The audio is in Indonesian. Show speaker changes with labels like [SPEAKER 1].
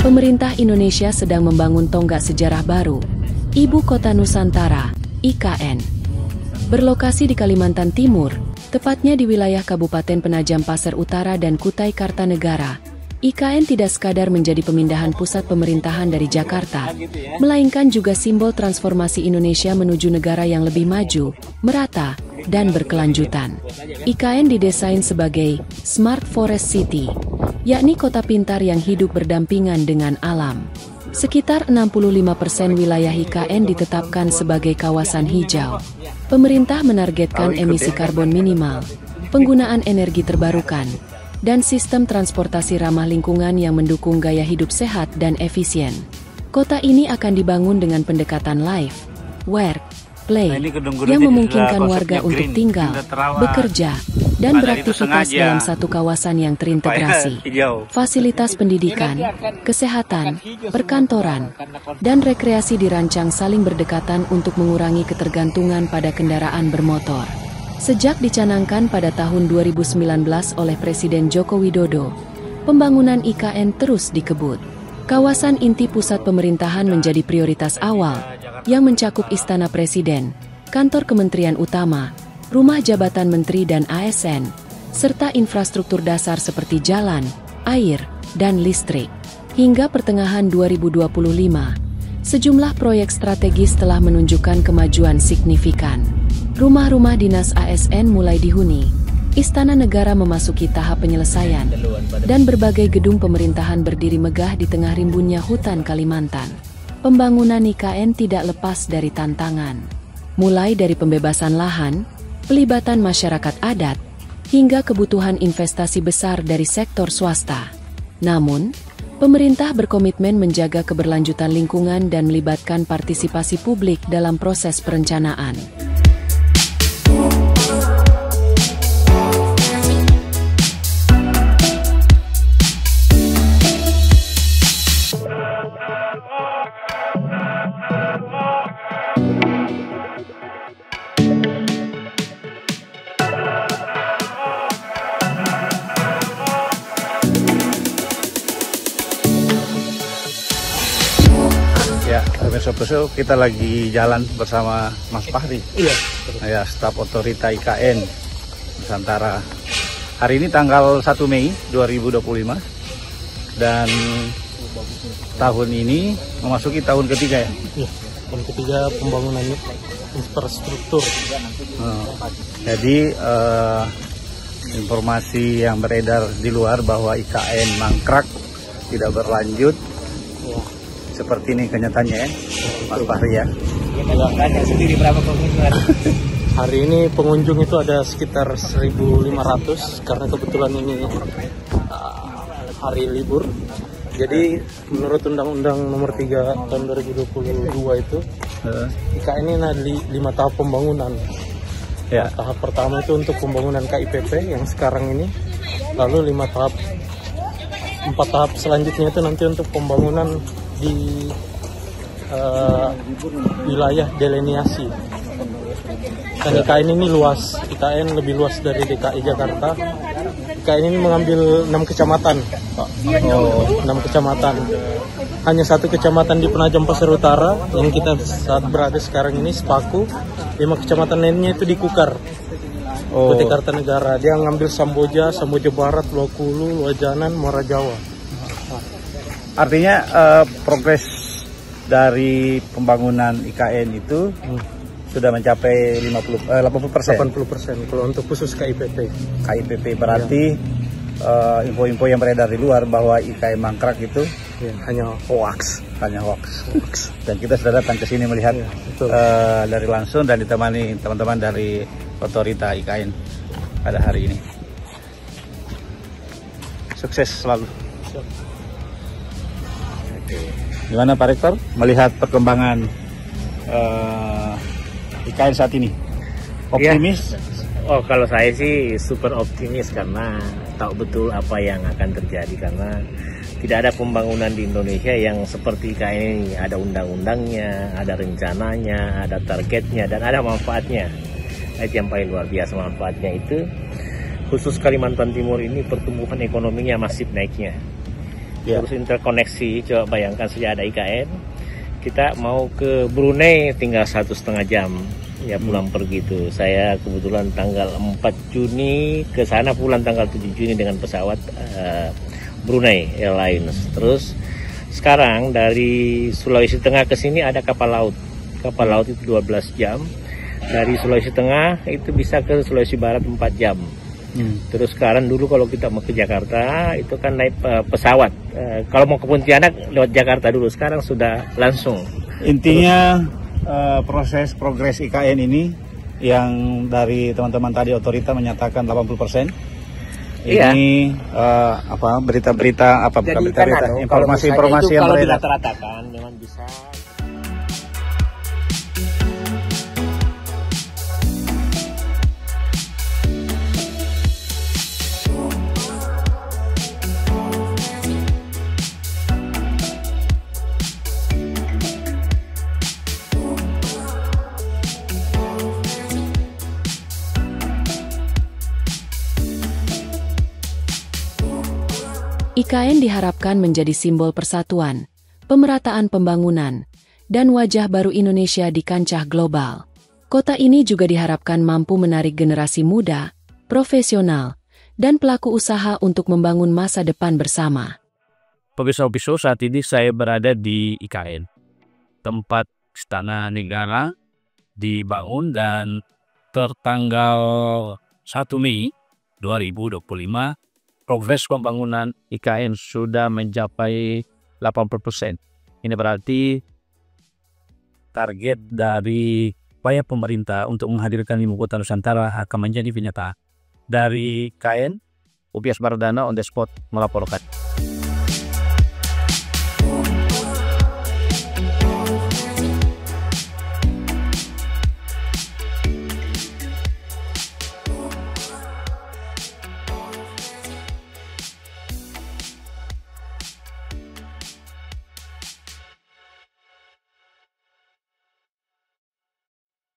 [SPEAKER 1] Pemerintah Indonesia sedang membangun tonggak sejarah baru, Ibu Kota Nusantara, IKN. Berlokasi di Kalimantan Timur, tepatnya di wilayah Kabupaten Penajam Pasir Utara dan Kutai Kartanegara, IKN tidak sekadar menjadi pemindahan pusat pemerintahan dari Jakarta, melainkan juga simbol transformasi Indonesia menuju negara yang lebih maju, merata, dan berkelanjutan. IKN didesain sebagai Smart Forest City, yakni kota pintar yang hidup berdampingan dengan alam. Sekitar 65% wilayah IKN ditetapkan sebagai kawasan hijau. Pemerintah menargetkan emisi karbon minimal, penggunaan energi terbarukan, dan sistem transportasi ramah lingkungan yang mendukung gaya hidup sehat dan efisien. Kota ini akan dibangun dengan pendekatan life, work, play, yang memungkinkan warga untuk tinggal, bekerja, dan beraktivitas dalam satu kawasan yang terintegrasi. Fasilitas pendidikan, kesehatan, perkantoran, dan rekreasi dirancang saling berdekatan untuk mengurangi ketergantungan pada kendaraan bermotor. Sejak dicanangkan pada tahun 2019 oleh Presiden Joko Widodo, pembangunan IKN terus dikebut. Kawasan inti pusat pemerintahan menjadi prioritas awal, yang mencakup Istana Presiden, kantor Kementerian Utama, rumah jabatan menteri dan ASN, serta infrastruktur dasar seperti jalan, air, dan listrik. Hingga pertengahan 2025, sejumlah proyek strategis telah menunjukkan kemajuan signifikan. Rumah-rumah dinas ASN mulai dihuni, Istana Negara memasuki tahap penyelesaian, dan berbagai gedung pemerintahan berdiri megah di tengah rimbunnya hutan Kalimantan. Pembangunan IKN tidak lepas dari tantangan, mulai dari pembebasan lahan, pelibatan masyarakat adat, hingga kebutuhan investasi besar dari sektor swasta. Namun, pemerintah berkomitmen menjaga keberlanjutan lingkungan dan melibatkan partisipasi publik dalam proses perencanaan.
[SPEAKER 2] Ya, besok-besok kita lagi jalan bersama Mas Fahri. Iya. Ya, staf otorita IKN Nusantara. Hari ini tanggal 1 Mei 2025 dan tahun ini memasuki tahun ketiga ya.
[SPEAKER 3] Iya, tahun ketiga pembangunan infrastruktur.
[SPEAKER 2] Jadi informasi yang beredar di luar bahwa IKN mangkrak, tidak berlanjut. Seperti ini kenyataannya ya, Mas Fahri ya.
[SPEAKER 4] Tanya sendiri berapa pengunjung?
[SPEAKER 3] Hari ini pengunjung itu ada sekitar 1.500 karena kebetulan ini hari libur. Jadi menurut Undang-Undang Nomor 3 tahun 2022 itu IKN ini ada 5 tahap pembangunan.
[SPEAKER 2] Ya.
[SPEAKER 3] Tahap pertama itu untuk pembangunan KIPP yang sekarang ini, lalu 4 tahap selanjutnya itu nanti untuk pembangunan di wilayah deliniasi. Dan IKN ini luas, IKN lebih luas dari DKI Jakarta. IKN ini mengambil 6 kecamatan, Pak. 6 kecamatan. Hanya 1 kecamatan di Penajam Pasir Utara yang kita saat berada sekarang ini, Sepaku. 5 kecamatan lainnya itu di Kukar, Kutai Kartanegara. Dia ngambil Samboja, Samboja Barat, Luakulu, Luajanan, Muara Jawa.
[SPEAKER 2] Artinya progres dari pembangunan IKN itu sudah mencapai 80%.
[SPEAKER 3] 80% kalau untuk khusus KIPP.
[SPEAKER 2] KIPP berarti info-info yang beredar di luar bahwa IKN mangkrak itu
[SPEAKER 3] hanya hoax.
[SPEAKER 2] Dan kita sudah datang ke sini melihat dari langsung dan ditemani teman-teman dari otorita IKN pada hari ini. Sukses selalu. Gimana Pak Rektor melihat perkembangan IKN saat ini? Optimis?
[SPEAKER 4] Ya. Kalau saya sih super optimis karena tahu betul apa yang akan terjadi, karena tidak ada pembangunan di Indonesia yang seperti IKN ini. Ada undang-undangnya, ada rencananya, ada targetnya, dan ada manfaatnya. Itu yang paling luar biasa manfaatnya itu. Khusus Kalimantan Timur ini pertumbuhan ekonominya masif naiknya. terus interkoneksi. Coba bayangkan sejak ada IKN, kita mau ke Brunei tinggal 1,5 jam ya pulang pergi itu. Saya kebetulan tanggal 4 Juni ke sana, pulang tanggal 7 Juni dengan pesawat Brunei Airlines. Terus sekarang dari Sulawesi Tengah ke sini ada kapal laut. Kapal laut itu 12 jam. Dari Sulawesi Tengah itu bisa ke Sulawesi Barat 4 jam. Terus sekarang dulu kalau kita mau ke Jakarta itu kan naik pesawat. Kalau mau ke Pontianak lewat Jakarta dulu. Sekarang sudah langsung.
[SPEAKER 2] Intinya progres IKN ini yang dari teman-teman tadi otorita menyatakan 80%.
[SPEAKER 4] Iya.
[SPEAKER 2] Ini berita-berita apa? Bukan berita-berita, informasi-informasi yang
[SPEAKER 4] kalau
[SPEAKER 2] beredar.
[SPEAKER 4] dirata-ratakan memang bisa.
[SPEAKER 1] IKN diharapkan menjadi simbol persatuan, pemerataan pembangunan, dan wajah baru Indonesia di kancah global. Kota ini juga diharapkan mampu menarik generasi muda, profesional, dan pelaku usaha untuk membangun masa depan bersama.
[SPEAKER 5] Pemirsa-pemirsa, saat ini saya berada di IKN, tempat Istana Negara dibangun dan tertanggal 1 Mei 2025 progres pembangunan IKN sudah mencapai 80%. Ini berarti target dari upaya pemerintah untuk menghadirkan Ibu Kota Nusantara akan menjadi kenyataan. Dari IKN, Upias Bardana on the spot melaporkan.